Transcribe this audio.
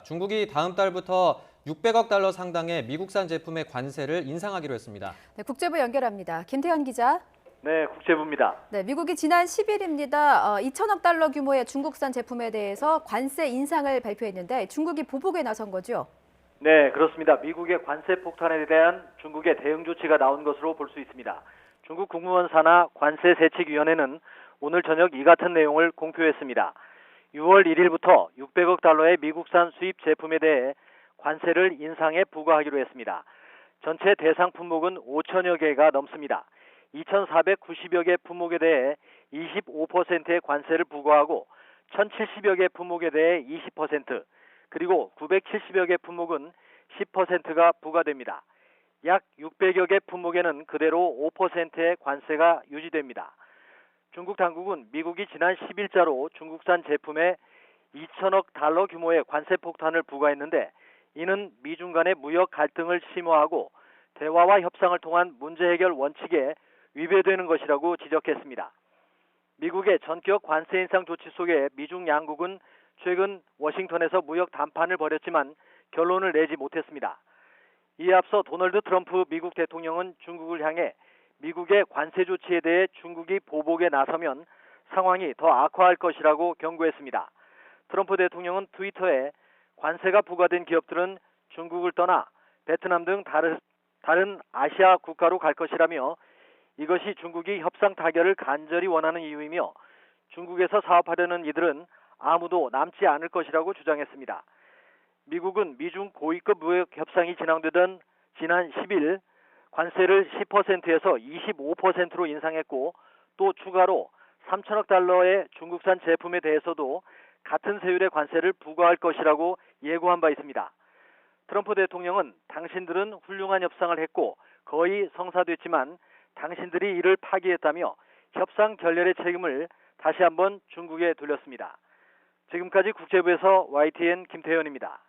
중국이 다음 달부터 600억 달러 상당의 미국산 제품의 관세를 인상하기로 했습니다. 네, 국제부 연결합니다. 김태현 기자. 네, 국제부입니다. 네, 미국이 지난 10일입니다. 2천억 달러 규모의 중국산 제품에 대해서 관세 인상을 발표했는데 중국이 보복에 나선 거죠? 네, 그렇습니다. 미국의 관세 폭탄에 대한 중국의 대응 조치가 나온 것으로 볼 수 있습니다. 중국 국무원 산하 관세세칙위원회는 오늘 저녁 이 같은 내용을 공표했습니다. 6월 1일부터 600억 달러의 미국산 수입 제품에 대해 관세를 인상해 부과하기로 했습니다. 전체 대상 품목은 5천여 개가 넘습니다. 2,490여 개 품목에 대해 25%의 관세를 부과하고 1,070여 개 품목에 대해 20%, 그리고 970여 개 품목은 10%가 부과됩니다. 약 600여 개 품목에는 그대로 5%의 관세가 유지됩니다. 중국 당국은 미국이 지난 10일자로 중국산 제품에 2천억 달러 규모의 관세 폭탄을 부과했는데 이는 미중 간의 무역 갈등을 심화하고 대화와 협상을 통한 문제 해결 원칙에 위배되는 것이라고 지적했습니다. 미국의 전격 관세 인상 조치 속에 미중 양국은 최근 워싱턴에서 무역談판을 벌였지만 결론을 내지 못했습니다. 이에 앞서 도널드 트럼프 미국 대통령은 중국을 향해 미국의 관세 조치에 대해 중국이 보복에 나서면 상황이 더 악화할 것이라고 경고했습니다. 트럼프 대통령은 트위터에 관세가 부과된 기업들은 중국을 떠나 베트남 등 다른 아시아 국가로 갈 것이라며 이것이 중국이 협상 타결을 간절히 원하는 이유이며 중국에서 사업하려는 이들은 아무도 남지 않을 것이라고 주장했습니다. 미국은 미중 고위급 무역 협상이 진행되던 지난 10일 관세를 10%에서 25%로 인상했고 또 추가로 3천억 달러의 중국산 제품에 대해서도 같은 세율의 관세를 부과할 것이라고 예고한 바 있습니다. 트럼프 대통령은 당신들은 훌륭한 협상을 했고 거의 성사됐지만 당신들이 이를 파기했다며 협상 결렬의 책임을 다시 한번 중국에 돌렸습니다. 지금까지 국제부에서 YTN 김태현입니다.